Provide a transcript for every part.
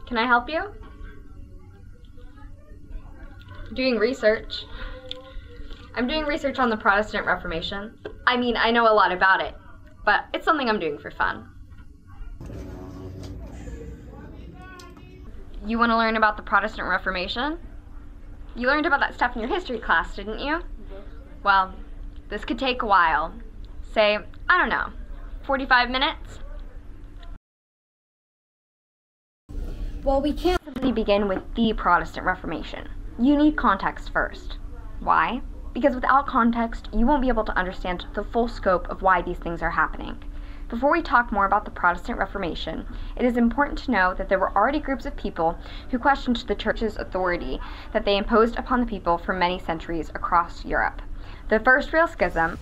Can I help you? Doing research. I'm doing research on the Protestant Reformation. I mean, I know a lot about it, but it's something I'm doing for fun. You want to learn about the Protestant Reformation? You learned about that stuff in your history class, didn't you? Well, this could take a while. Say, I don't know, 45 minutes? Well, we can't simply begin with the Protestant Reformation. You need context first. Why? Because without context, you won't be able to understand the full scope of why these things are happening. Before we talk more about the Protestant Reformation, it is important to know that there were already groups of people who questioned the Church's authority that they imposed upon the people for many centuries across Europe. The first real schism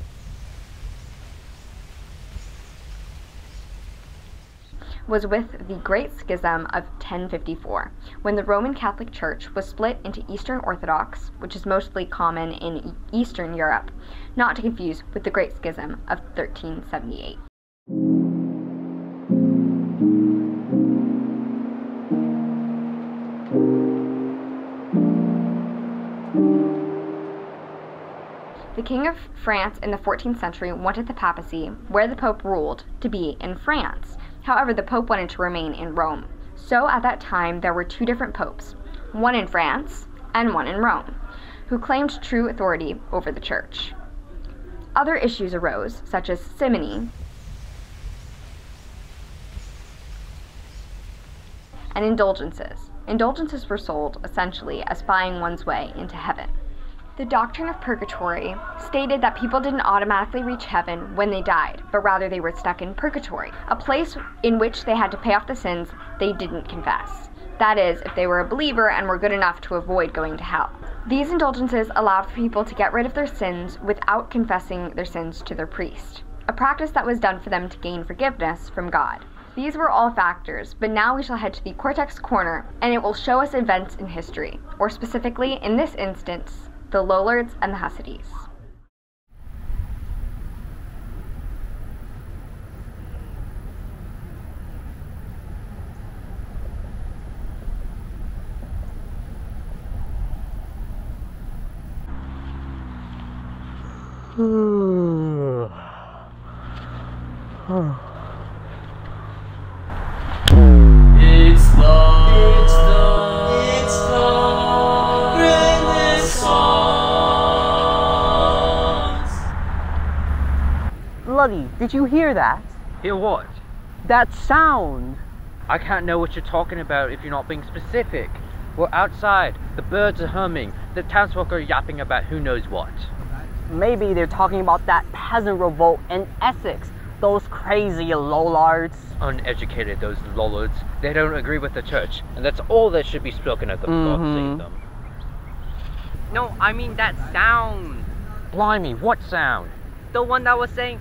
was with the Great Schism of 1054, when the Roman Catholic Church was split into Eastern Orthodox, which is mostly common in Eastern Europe, not to confuse with the Great Schism of 1378. The King of France in the 14th century wanted the papacy, where the Pope ruled, to be in France. However, the Pope wanted to remain in Rome. So at that time, there were two different popes, one in France and one in Rome, who claimed true authority over the Church. Other issues arose, such as simony and indulgences. Indulgences were sold, essentially, as buying one's way into heaven. The doctrine of purgatory stated that people didn't automatically reach heaven when they died, but rather they were stuck in purgatory, a place in which they had to pay off the sins they didn't confess. That is, if they were a believer and were good enough to avoid going to hell. These indulgences allowed for people to get rid of their sins without confessing their sins to their priest, a practice that was done for them to gain forgiveness from God. These were all factors, but now we shall head to the Cortex Corner, and it will show us events in history, or specifically, in this instance, the Lollards and the Hasidies. Bloody, did you hear that? Hear what? That sound! I can't know what you're talking about if you're not being specific. We're outside, the birds are humming, the townsfolk are yapping about who knows what. Maybe they're talking about that peasant revolt in Essex. Those crazy Lollards. Uneducated, those Lollards. They don't agree with the church, and that's all that should be spoken of them. God save them. No, I mean that sound. Blimey, what sound? The one that was saying,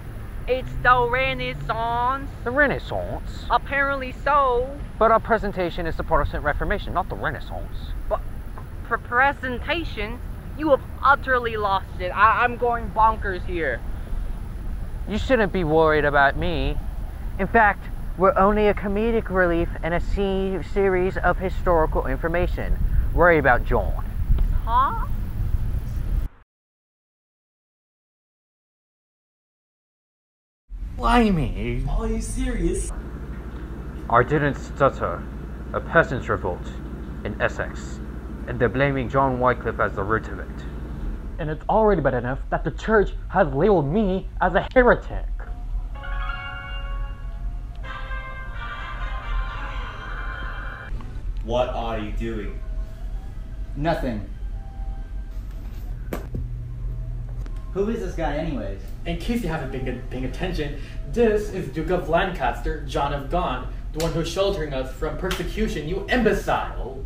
it's the Renaissance. The Renaissance? Apparently so. But our presentation is the Protestant Reformation, not the Renaissance. But for presentation, you have utterly lost it. I'm going bonkers here. You shouldn't be worried about me. In fact, we're only a comedic relief in a series of historical information. Worry about John. Huh? Blimey! Are you serious? I didn't stutter. A peasants' revolt in Essex, and they're blaming John Wycliffe as the root of it. And it's already bad enough that the church has labeled me as a heretic. What are you doing? Nothing. Who is this guy anyways? In case you haven't been paying attention, this is Duke of Lancaster, John of Gaunt, the one who's sheltering us from persecution, you imbecile!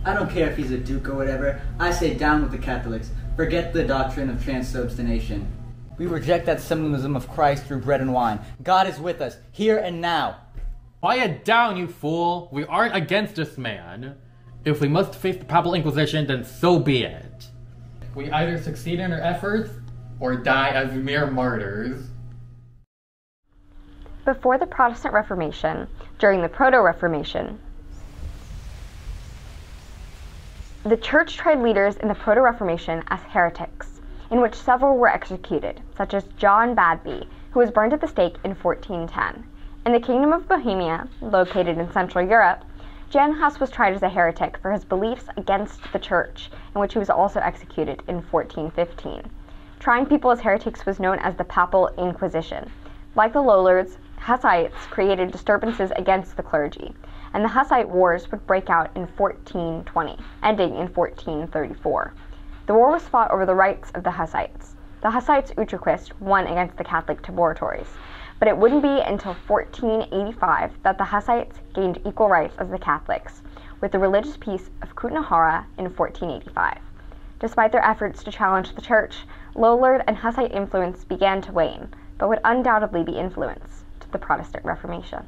I don't care if he's a duke or whatever. I say down with the Catholics. Forget the doctrine of transubstantiation. We reject that symbolism of Christ through bread and wine. God is with us, here and now. Quiet down, you fool! We aren't against this man. If we must face the Papal Inquisition, then so be it. We either succeed in our efforts, or die as mere martyrs. Before the Protestant Reformation, during the Proto-Reformation, The church tried leaders in the Proto-Reformation as heretics, in which several were executed, such as John Badby, who was burned at the stake in 1410. In the Kingdom of Bohemia, located in Central Europe, Jan Hus was tried as a heretic for his beliefs against the church, in which he was also executed in 1415. Trying people as heretics was known as the Papal Inquisition. Like the Lollards, Hussites created disturbances against the clergy, and the Hussite Wars would break out in 1420, ending in 1434. The war was fought over the rights of the Hussites. The Hussites Utrecht won against the Catholic Laboratories, but it wouldn't be until 1485 that the Hussites gained equal rights as the Catholics, with the religious peace of Kutna-Hora in 1485. Despite their efforts to challenge the church, Lollard and Hussite influence began to wane, but would undoubtedly be influence to the Protestant Reformation.